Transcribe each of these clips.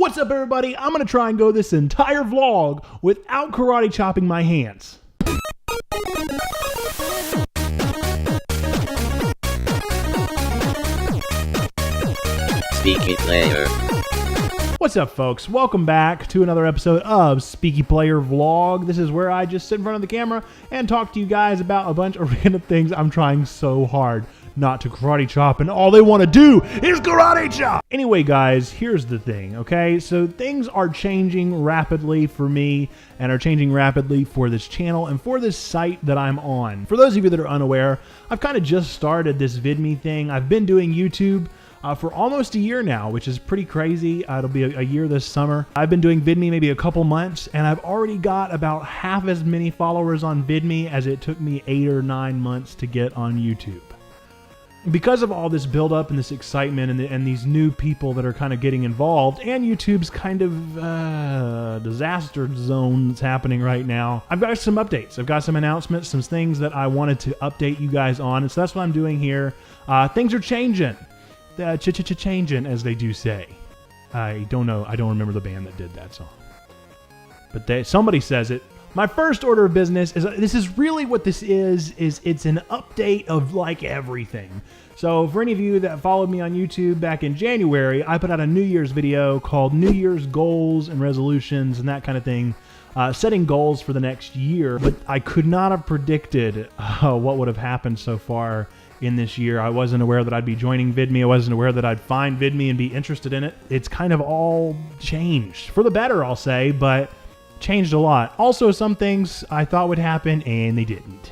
What's up, everybody? I'm gonna try and go this entire vlog without karate chopping my hands. Speakyplayer. What's up, folks? Welcome back to another episode of speakyplayer vlog. This is where I just sit in front of the camera and talk to you guys about a bunch of random things I'm trying so hard not to karate chop, and all they want to do is karate chop. Anyway, guys, here's the thing, okay? So things are changing rapidly for me and are changing rapidly for this channel and for this site that I'm on. For those of you that are unaware, I've kind of just started this Vidme thing. I've been doing YouTube for almost a year now, which is pretty crazy. It'll be a year this summer. I've been doing Vidme maybe a couple months, and I've already got about half as many followers on Vidme as it took me 8 or 9 months to get on YouTube. Because of all this buildup and this excitement and these new people that are kind of getting involved, and YouTube's kind of disaster zone that's happening right now, I've got some updates. I've got some announcements, some things that I wanted to update you guys on, and so that's what I'm doing here. Things are changing. Changing, as they do say. I don't know. I don't remember the band that did that song. But somebody says it. My first order of business is, this is really what this is it's an update of like everything. So for any of you that followed me on YouTube back in January, I put out a New Year's video called New Year's Goals and Resolutions and that kind of thing. Setting goals for the next year, but I could not have predicted what would have happened so far in this year. I wasn't aware that I'd be joining Vidme. I wasn't aware that I'd find Vidme and be interested in it. It's kind of all changed. For the better, I'll say, but changed a lot. Also, some things I thought would happen and they didn't.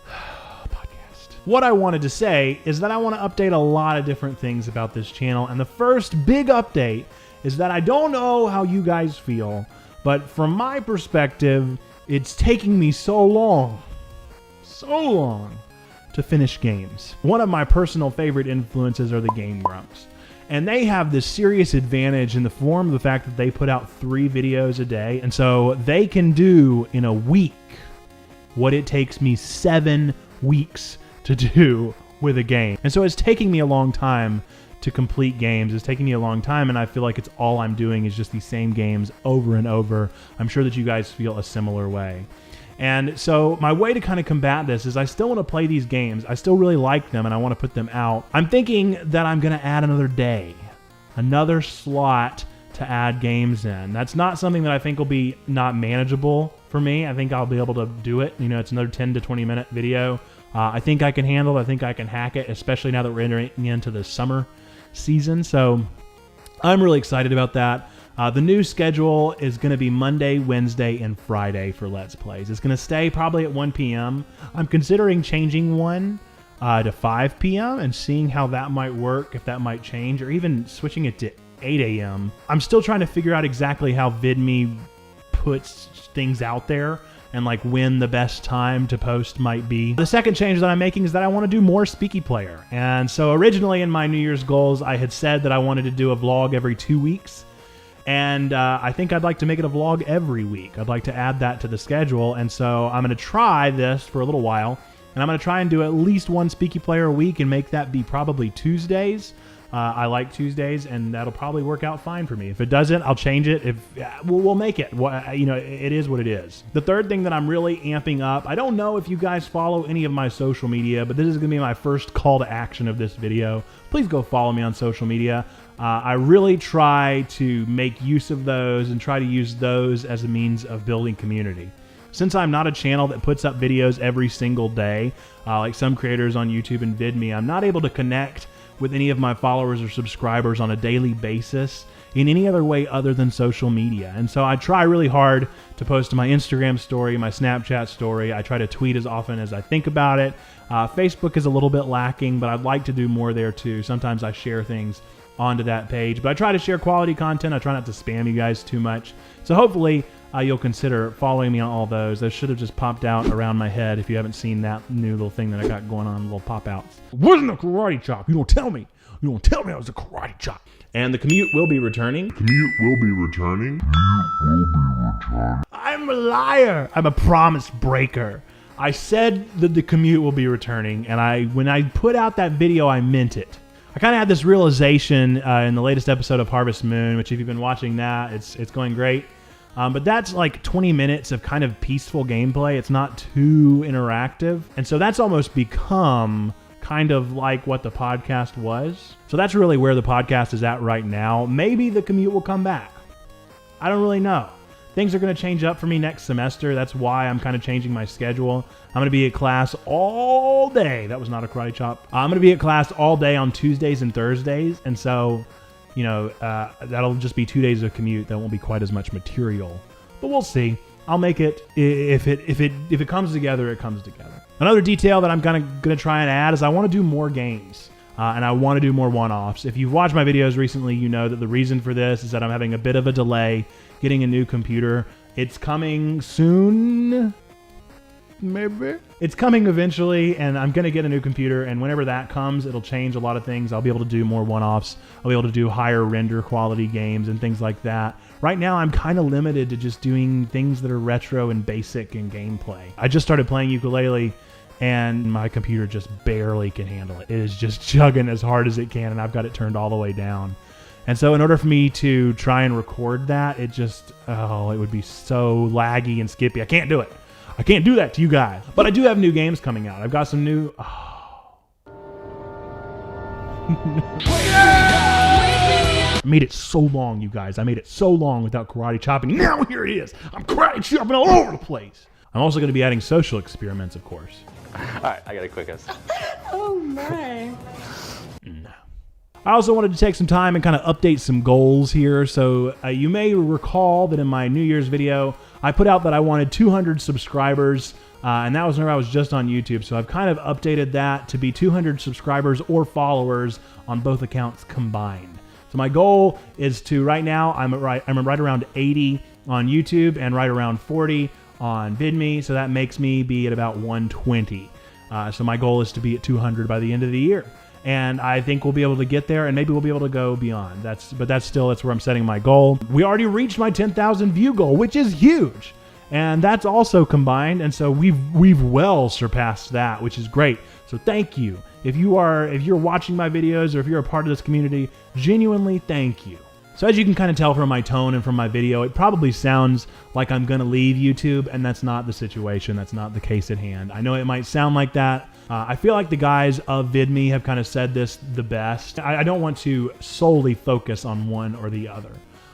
Podcast. What I wanted to say is that I want to update a lot of different things about this channel, and the first big update is that I don't know how you guys feel, but from my perspective, it's taking me so long to finish games. One of my personal favorite influences are the Game Grumps. And they have this serious advantage in the form of the fact that they put out 3 videos a day. And so they can do in a week what it takes me 7 weeks to do with a game. And so it's taking me a long time to complete games. It's taking me a long time, and I feel like it's all I'm doing is just these same games over and over. I'm sure that you guys feel a similar way. And so my way to kind of combat this is I still want to play these games. I still really like them and I want to put them out. I'm thinking that I'm going to add another day, another slot to add games in. That's not something that I think will be not manageable for me. I think I'll be able to do it. You know, it's another 10 to 20 minute video. I think I can handle it. I think I can hack it, especially now that we're entering into the summer season. So I'm really excited about that. The new schedule is going to be Monday, Wednesday, and Friday for Let's Plays. It's going to stay probably at 1 p.m. I'm considering changing one to 5 p.m. and seeing how that might work, if that might change, or even switching it to 8 a.m. I'm still trying to figure out exactly how Vidme puts things out there and like when the best time to post might be. The second change that I'm making is that I want to do more speakyplayer. And so originally in my New Year's goals, I had said that I wanted to do a vlog every 2 weeks. And I think I'd like to make it a vlog every week. I'd like to add that to the schedule. And so I'm going to try this for a little while. And I'm going to try and do at least one speakyplayer a week and make that be probably Tuesdays. I like Tuesdays, and that'll probably work out fine for me. If it doesn't, I'll change it. We'll make it. You know, it is what it is. The third thing that I'm really amping up, I don't know if you guys follow any of my social media, but this is going to be my first call to action of this video. Please go follow me on social media. I really try to make use of those and try to use those as a means of building community. Since I'm not a channel that puts up videos every single day, like some creators on YouTube and Vidme, I'm not able to connect with any of my followers or subscribers on a daily basis in any other way other than social media. And so I try really hard to post to my Instagram story, my Snapchat story. I try to tweet as often as I think about it. Facebook is a little bit lacking, but I'd like to do more there too. Sometimes I share things onto that page, but I try to share quality content. I try not to spam you guys too much. So hopefully you'll consider following me on all those. Those should have just popped out around my head if you haven't seen that new little thing that I got going on, little pop-outs. It wasn't a karate chop. You don't tell me. You don't tell me I was a karate chop. And the commute will be returning. I'm a liar. I'm a promise breaker. I said that the commute will be returning, and when I put out that video, I meant it. I kind of had this realization in the latest episode of Harvest Moon, which if you've been watching that, it's going great. But that's like 20 minutes of kind of peaceful gameplay. It's not too interactive. And so that's almost become kind of like what the podcast was. So that's really where the podcast is at right now. Maybe the commute will come back. I don't really know. Things are going to change up for me next semester. That's why I'm kind of changing my schedule. I'm going to be at class all day. That was not a karate chop. I'm going to be at class all day on Tuesdays and Thursdays. And so, you know, that'll just be 2 days of commute. That won't be quite as much material. But we'll see. I'll make it. If it comes together, it comes together. Another detail that I'm kind of going to try and add is I want to do more games. And I want to do more one-offs. If you've watched my videos recently, you know that the reason for this is that I'm having a bit of a delay getting a new computer. It's coming soon, maybe? It's coming eventually, and I'm going to get a new computer, and whenever that comes, it'll change a lot of things. I'll be able to do more one-offs. I'll be able to do higher render quality games and things like that. Right now, I'm kind of limited to just doing things that are retro and basic in gameplay. I just started playing ukulele, and my computer just barely can handle it. It is just chugging as hard as it can, and I've got it turned all the way down. And so in order for me to try and record that, it just, it would be so laggy and skippy. I can't do it. I can't do that to you guys. But I do have new games coming out. I've got some new... I made it so long, you guys. I made it so long without karate chopping. Now here it is. I'm karate chopping all over the place. I'm also going to be adding social experiments, of course. All right, I got to quick us. Oh my. No. I also wanted to take some time and kind of update some goals here. So you may recall that in my New Year's video, I put out that I wanted 200 subscribers, and that was whenever I was just on YouTube. So I've kind of updated that to be 200 subscribers or followers on both accounts combined. So my goal is to, right now, I'm right around 80 on YouTube and right around 40 on Vidme. So that makes me be at about 120. So my goal is to be at 200 by the end of the year. And I think we'll be able to get there, and maybe we'll be able to go beyond. That's where I'm setting my goal. We already reached my 10,000 view goal, which is huge. And that's also combined, and so we've well surpassed that, which is great. So thank you. If you're watching my videos or if you're a part of this community, genuinely thank you. So as you can kind of tell from my tone and from my video, it probably sounds like I'm going to leave YouTube, and that's not the situation. That's not the case at hand. I know it might sound like that. I feel like the guys of Vidme have kind of said this the best. I don't want to solely focus on one or the other.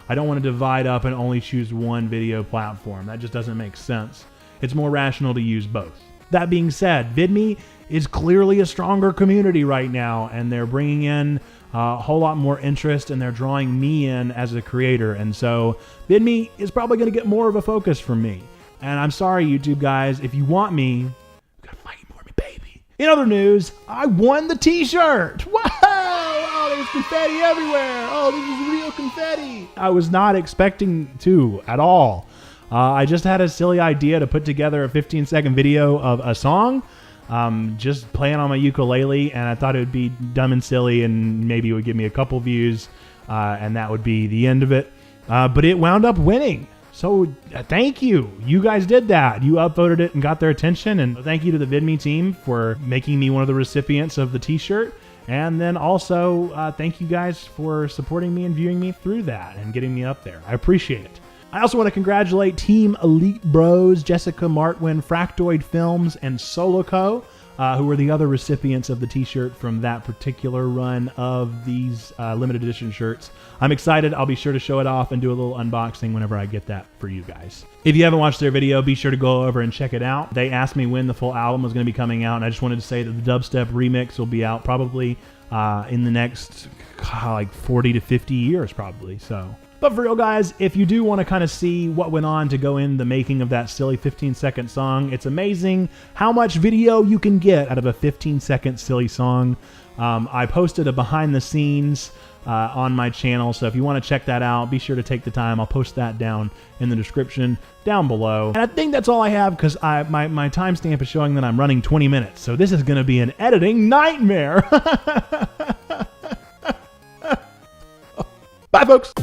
I don't want to divide up and only choose one video platform. That just doesn't make sense. It's more rational to use both. That being said, Vidme is clearly a stronger community right now, and they're bringing in a whole lot more interest, and they're drawing me in as a creator. And so Vidme is probably going to get more of a focus from me. And I'm sorry, YouTube guys, if you want me, you gotta fight for me, baby. In other news, I won the t-shirt. Wow! Oh, there's confetti everywhere. Oh, this is real confetti. I was not expecting to at all. I just had a silly idea to put together a 15-second video of a song, just playing on my ukulele, and I thought it would be dumb and silly, and maybe it would give me a couple views, and that would be the end of it. But it wound up winning. So thank you. You guys did that. You upvoted it and got their attention. And thank you to the Vidme team for making me one of the recipients of the t-shirt. And then also thank you guys for supporting me and viewing me through that and getting me up there. I appreciate it. I also want to congratulate Team Elite Bros, Jessica Martwin, Fractoid Films, and Soloco, who were the other recipients of the t-shirt from that particular run of these limited edition shirts. I'm excited. I'll be sure to show it off and do a little unboxing whenever I get that for you guys. If you haven't watched their video, be sure to go over and check it out. They asked me when the full album was going to be coming out, and I just wanted to say that the dubstep remix will be out probably in the next like 40 to 50 years probably. So, but for real guys, if you do want to kind of see what went on to go in the making of that silly 15-second song, it's amazing how much video you can get out of a 15-second silly song. I posted a behind the scenes on my channel, so if you want to check that out, be sure to take the time. I'll post that down in the description down below. And I think that's all I have, because my timestamp is showing that I'm running 20 minutes, so this is going to be an editing nightmare. Bye, folks.